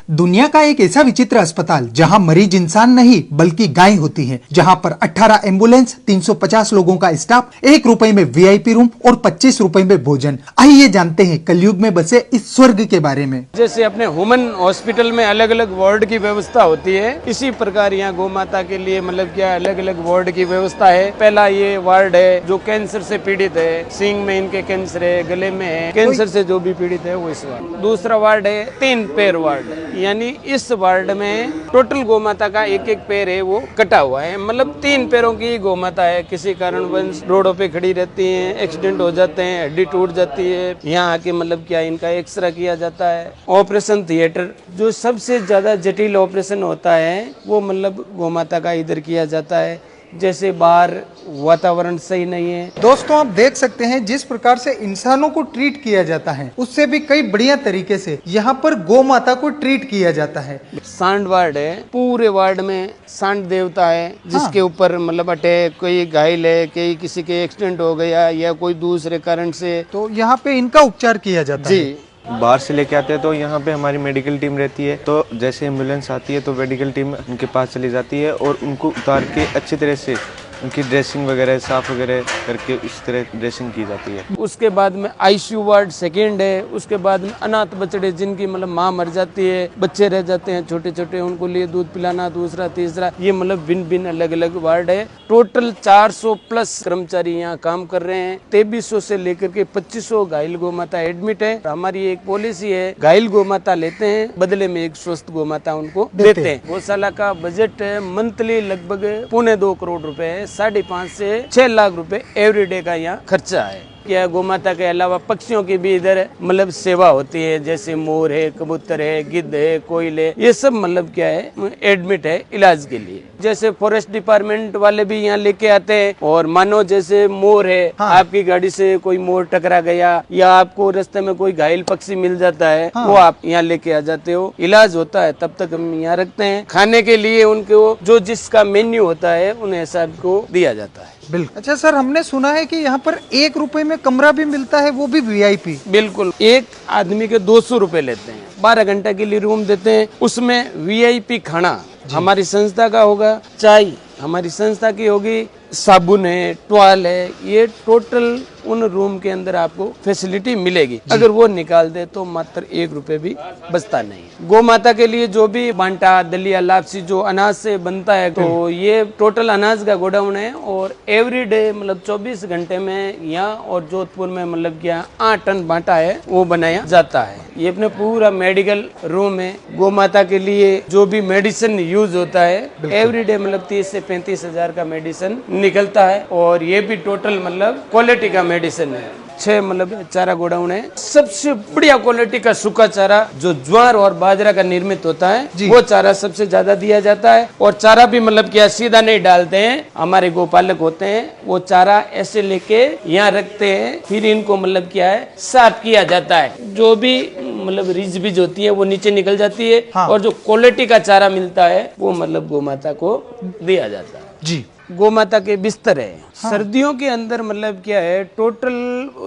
दुनिया का एक ऐसा विचित्र अस्पताल जहां मरीज इंसान नहीं बल्कि गाय होती है, जहां पर 18 एम्बुलेंस, 350 लोगों का स्टाफ, 1 रुपए में वीआईपी रूम और 25 रुपए में भोजन। आइए जानते हैं कलयुग में बसे इस स्वर्ग के बारे में। जैसे अपने ह्यूमन हॉस्पिटल में अलग अलग वार्ड की व्यवस्था होती है, इसी प्रकार यहाँ गौ माता के लिए मतलब क्या अलग अलग वार्ड की व्यवस्था है। पहला ये वार्ड है जो कैंसर से पीड़ित है, सींग में इनके कैंसर है, गले में है, कैंसर से जो भी पीड़ित है वो इस वार्ड। दूसरा वार्ड है 3 पैर वार्ड, यानी इस वार्ड में टोटल गौ माता का एक एक पैर है वो कटा हुआ है, मतलब 3 पैरों की गौ माता है। किसी कारणवश रोडों पे खड़ी रहती हैं, एक्सीडेंट हो जाते हैं, हड्डी टूट जाती है, यहाँ आके मतलब क्या इनका एक्सरे किया जाता है। ऑपरेशन थिएटर जो सबसे ज्यादा जटिल ऑपरेशन होता है वो मतलब गौ माता का इधर किया जाता है। जैसे बाहर वातावरण सही नहीं है। दोस्तों आप देख सकते हैं जिस प्रकार से इंसानों को ट्रीट किया जाता है उससे भी कई बढ़िया तरीके से यहाँ पर गौ माता को ट्रीट किया जाता है। सांड वार्ड है, पूरे वार्ड में सांड देवता है जिसके ऊपर मतलब अटैक, कोई घायल है, कोई किसी के एक्सीडेंट हो गया या कोई दूसरे कारण से, तो यहाँ पे इनका उपचार किया जाता है। जी बाहर से लेके आते हैं तो यहाँ पे हमारी मेडिकल टीम रहती है, तो जैसे एम्बुलेंस आती है तो मेडिकल टीम उनके पास चली जाती है और उनको उतार के अच्छी तरह से उनकी ड्रेसिंग वगैरह साफ वगैरह करके इस तरह ड्रेसिंग की जाती है। उसके बाद में आईसीयू वार्ड सेकेंड है। उसके बाद में अनाथ बच्चे जिनकी मतलब माँ मर जाती है, बच्चे रह जाते हैं छोटे छोटे, उनको लिए दूध पिलाना, दूसरा तीसरा, ये मतलब भिन्न अलग अलग वार्ड है। टोटल 400 प्लस कर्मचारी यहाँ काम कर रहे हैं। 2300 से लेकर के 2500 घायल गौ माता एडमिट है। हमारी एक पॉलिसी है, घायल गौ माता लेते हैं, बदले में एक स्वस्थ गौ माता उनको देते हैं। गौशाला का बजट मंथली लगभग 1.25 करोड़ रुपए है। 5.5 से 6 लाख रुपए एवरीडे का यहाँ खर्चा है। क्या गौ माता के अलावा पक्षियों की भी इधर मतलब सेवा होती है, जैसे मोर है, कबूतर है, गिद्ध है, कोयल है, ये सब मतलब क्या है एडमिट है इलाज के लिए। जैसे फॉरेस्ट डिपार्टमेंट वाले भी यहाँ लेके आते हैं, और मानो जैसे मोर है, आपकी गाड़ी से कोई मोर टकरा गया या आपको रास्ते में कोई घायल पक्षी मिल जाता है, वो आप यहाँ लेके आ जाते हो, इलाज होता है, तब तक हम यहाँ रखते हैं। खाने के लिए उनको जो जिसका मेन्यू होता है उन्हें सबको दिया जाता है। बिल्कुल। अच्छा सर, हमने सुना है कि यहाँ पर 1 रुपए में कमरा भी मिलता है, वो भी वीआईपी। बिल्कुल, एक आदमी के 200 रुपए लेते हैं, 12 घंटे के लिए रूम देते हैं। उसमें वीआईपी खाना हमारी संस्था का होगा, चाय हमारी संस्था की होगी, साबुन है, टॉवल है, ये टोटल उन रूम के अंदर आपको फैसिलिटी मिलेगी। अगर वो निकाल दे तो मात्र 1 रुपए भी बचता नहीं। गौ माता के लिए जो भी बांटा, दलिया, लापसी जो अनाज से बनता है, तो ये टोटल अनाज का गोडाउन है, और एवरीडे मतलब 24 घंटे में यहाँ और जोधपुर में मतलब क्या 8 टन बांटा है वो बनाया जाता है। ये अपने पूरा मेडिकल रूम है। गौ माता के लिए जो भी मेडिसिन यूज होता है एवरीडे मतलब 30 से 35 हजार का मेडिसिन निकलता है, और ये भी टोटल मतलब क्वालिटी का मेडिसिन है। 6 मतलब चारा गोडाउन है। सबसे बढ़िया क्वालिटी का सूखा चारा जो ज्वार और बाजरा का निर्मित होता है, वो चारा सबसे ज्यादा दिया जाता है। और चारा भी मतलब क्या सीधा नहीं डालते हैं, हमारे गोपालक होते हैं, वो चारा ऐसे लेके यहाँ रखते हैं, फिर इनको मतलब क्या है साफ किया जाता है। जो भी मतलब रिज बीज होती है वो नीचे निकल जाती है, और जो क्वालिटी का चारा मिलता है वो मतलब गौ माता को दिया जाता है। जी, गौ माता के बिस्तर है। सर्दियों के अंदर मतलब क्या है, टोटल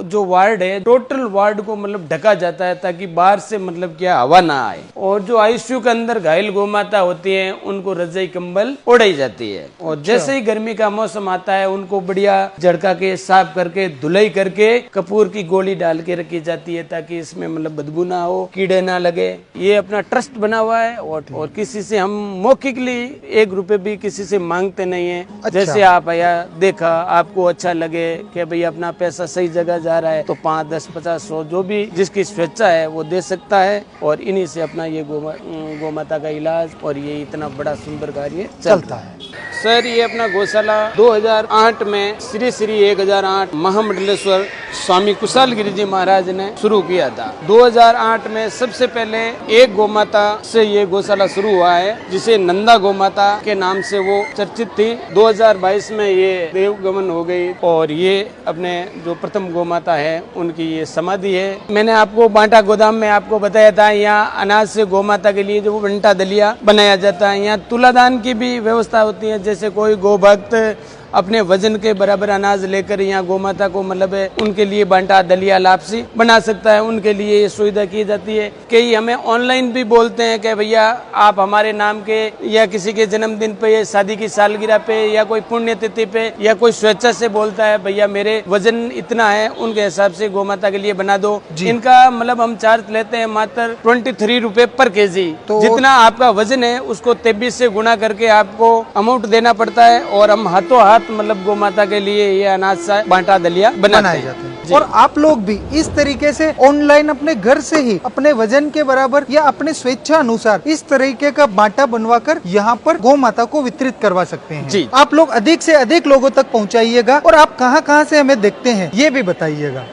जो वार्ड है, टोटल वार्ड को मतलब ढका जाता है ताकि बाहर से मतलब क्या हवा ना आए। और जो आईसीयू के अंदर घायल गौ माता होती है उनको रजाई कंबल ओढ़ाई जाती है। और जैसे ही गर्मी का मौसम आता है उनको बढ़िया झड़का के साफ करके धुलाई करके कपूर की गोली डाल के रखी जाती है ताकि इसमें मतलब बदबू ना हो, कीड़े ना लगे। ये अपना ट्रस्ट बना हुआ है, और किसी से हम मौखिकली 1 रुपए भी किसी से मांगते नहीं है। जैसे आप आया देखा, आपको अच्छा लगे कि भाई अपना पैसा सही जगह जा रहा है, तो 5, 10, 50, 100 जो भी जिसकी स्वेच्छा है वो दे सकता है, और इन्हीं से अपना ये गौ माता का इलाज और ये इतना बड़ा सुंदर कार्य चलता है। सर, ये अपना गौशाला 2008 में श्री श्री 1008 महामंडलेश्वर स्वामी कुशाल गिरी जी महाराज ने शुरू किया था। 2008 में सबसे पहले एक गौ माता से ये गौशाला शुरू हुआ है, जिसे नंदा गौ माता के नाम से वो चर्चित थी। 2022 में ये देवगमन हो गई, और ये अपने जो प्रथम गौ माता है उनकी ये समाधि है। मैंने आपको बांटा गोदाम में आपको बताया था, यहाँ अनाज से गौ माता के लिए जो बंटा दलिया बनाया जाता है। यहाँ तुलादान की भी व्यवस्था होती है, जैसे कोई गो भक्त अपने वजन के बराबर अनाज लेकर यहाँ गौ माता को मतलब उनके लिए बांटा, दलिया, लापसी बना सकता है, उनके लिए ये सुविधा की जाती है। कई हमें ऑनलाइन भी बोलते हैं कि भैया आप हमारे नाम के या किसी के जन्मदिन पे, शादी की सालगिरह पे या कोई पुण्यतिथि पे या कोई स्वेच्छा से बोलता है भैया मेरे वजन इतना है, उनके हिसाब से गौ माता के लिए बना दो। इनका मतलब हम चार्ज लेते हैं मात्र 23 रुपए पर केजी। तो जितना आपका वजन है उसको 23 से गुणा करके आपको अमाउंट देना पड़ता है और हम हाथों हाथ मतलब गौ माता के लिए ये अनाज सा बांटा, दलिया बनाए जाते हैं। और आप लोग भी इस तरीके से ऑनलाइन अपने घर से ही अपने वजन के बराबर या अपने स्वेच्छा अनुसार इस तरीके का बांटा बनवाकर यहाँ पर गौ माता को वितरित करवा सकते हैं। जी। आप लोग अधिक से अधिक लोगों तक पहुँचाइएगा और आप कहाँ कहाँ से हमें देखते हैं ये भी बताइएगा।